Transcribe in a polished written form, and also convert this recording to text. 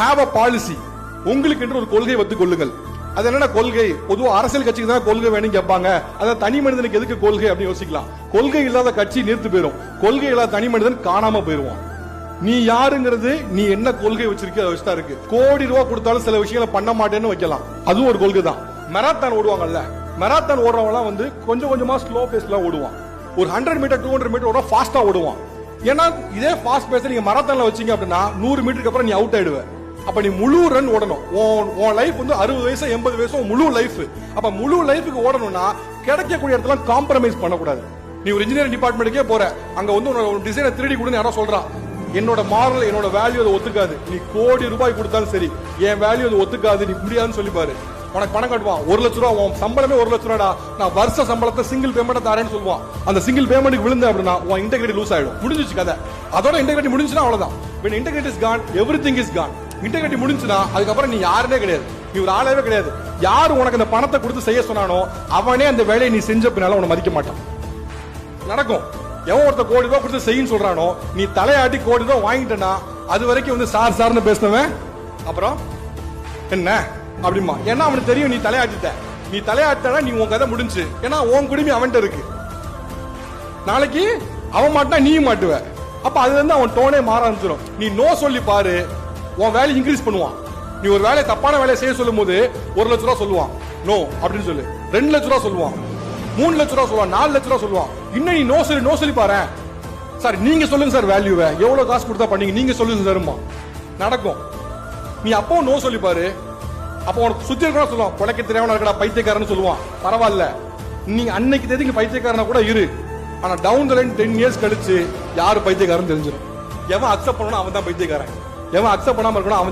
Have a policy. உங்களுக்கு என்று ஒரு கொள்கை வைத்துக் கொள்ளுங்கள். அது என்னன்னா கொள்கை, பொதுவா அரசியல் கட்சிக்கு தான் கொள்கை வேணும் கேட்பாங்க. அத தனி மனிதனுக்கு எதுக்கு கொள்கை அப்படின்னு யோசிக்கலாம். கொள்கை இல்லாத கட்சி நீர்த்து போயிடும். கொள்கை இல்லாத தனி மனிதன் காணாம போயிருவான். நீ யாருங்கிறது நீ என்ன கொள்கை வச்சிருக்க வச்சுதான் இருக்கு. கோடி ரூபாய் கொடுத்தாலும் சில விஷயங்களை பண்ண மாட்டேன்னு வைக்கலாம். அதுவும் ஒரு கொள்கை தான். மெராத்தான் ஓடுவாங்கல்ல, மெராத்தான் ஓடுறவங்க கொஞ்சம் கொஞ்சமா ஸ்லோ பேஸ்ல ஓடுவான். ஒரு 100 மீட்டர் 200 மீட்டர் ஓட ஃபாஸ்டா ஓடுவான். ஏன்னா இதே ஃபாஸ்ட் பேஸ் நீங்க மராத்தான்ல வச்சீங்க அப்படின்னா 100 மீட்டருக்கு அப்புறம் நீ அவுட் ஆயிடுவ. அப்ப நீ முழு ரன் ஓடணும். உன் லைஃப் 60 வயசு 80 வயசு முழு லைஃப். அப்ப முழு லைஃபுக்கு ஓடணும்னா கிடைக்கக்கூடிய இடத்துல காம்ப்ரமைஸ் பண்ணக்கூடாது. நீ ஒரு இன்ஜினியரிங் டிபார்ட்மெண்ட்டுக்கே போற, அங்க ஒரு டிசைனை திருடி கொடுன்னு யாரோ சொல்றான். என்னோட மாரல் என்னோட வேல்யூ அதை ஒத்துக்காது. நீ கோடி ரூபாய் கொடுத்தாலும் சரி என் வேல்யூ அதை ஒத்துக்காது, நீ முடியாதுன்னு சொல்லி பாரு. உனக்கு பணம் கட்டுவான். 1 லட்ச ரூபா, உன் சம்பளமே 1 லட்ச ரூபாடா, நான் வருஷ சம்பளத்தை சிங்கிள் பேமெண்ட் தரேன்னு சொல்லுவான். அந்த சிங்கிள் பேமெண்ட்டுக்கு விழுந்த அப்படின்னா உன் இன்டெகிரிட்டி லூஸ் ஆயிடும். முடிஞ்சிச்சு கதை. அதோட இன்டெகிரிட்டி முடிஞ்சுனா அவ்வளவுதான். when integrity is gone everything is gone. Integrity முடிஞ்சுனா அதுக்கப்புறம் நீ யாருனே கிடையாது, நீ ஒரு ஆளவே கிடையாது. யாரு உனக்கு அந்த பணத்தை கொடுத்து செய்ய சொன்னானோ அவனே அந்த வேலையை நீ செஞ்ச பின்னால உன்னை மதிக்க மாட்டான். நடக்கும். எவன் ஒருத்த கோடி ரூபாய் கொடுத்து செய்யும் சொல்றானோ நீ தலையாட்டி கோடி ரூபாய் வாங்கிட்டனா அது வரைக்கும் சார் சார்னு பேசினவன் அப்புறம் என்ன அப்படிமா. ஏன்னா அவனுக்கு தெரியும் நீ தலையாட்டிட்ட. நீ தலையாட்டனா நீ உன் கதை முடிஞ்சு. ஏன்னா உன் குடுமி அவன்கிட்ட இருக்கு. நாளைக்கு அவன் மாட்டா நீயும் மாட்டுவ. அப்ப அதுல இருந்து அவன் டோனே மாற ஆரம்பிச்சிடும். நீ நோ சொல்லி பாரு, உன் வேலையை இன்க்ரீஸ் பண்ணுவான். நீ ஒரு வேலையை தப்பான வேலையை செய்ய சொல்லும் போது 1 லட்ச ரூபா சொல்லுவான் நோ அப்படின்னு சொல்லு. 2 லட்ச ரூபா சொல்லுவான், 3 லட்ச ரூபா சொல்லுவான், 4 லட்ச ரூபா சொல்லுவான். இன்னும் நீ நோ சொல்லி பாரு. சார் நீங்க சொல்லுங்க சார் வேல்யூவை, எவ்வளவு காசு கொடுத்தா பண்ணீங்க நீங்க சொல்லுங்க சார்மா. நடக்கும். நீ அப்போ நோ சொல்லி பாரு. அப்போ உனக்கு சுத்தி இருக்க சொல்லுவான் கொலைக்க தெரியாம இருக்கடா பைத்தியக்காரன்னு சொல்லுவான். பரவாயில்ல, நீ அன்னைக்கு தெரிஞ்சு பைத்தியக்காரனா கூட இரு. ஆனா டவுன் த லைன் 10 இயர்ஸ் கழிச்சு யாரு பைத்தியக்காரன் தெரிஞ்சிடும். எவன் அக்செப்ட் பண்ணணும் அவன் தான் பைத்தியக்காரன். எவன் அக்செப்ட் பண்ணாம இருக்கணும் அவன்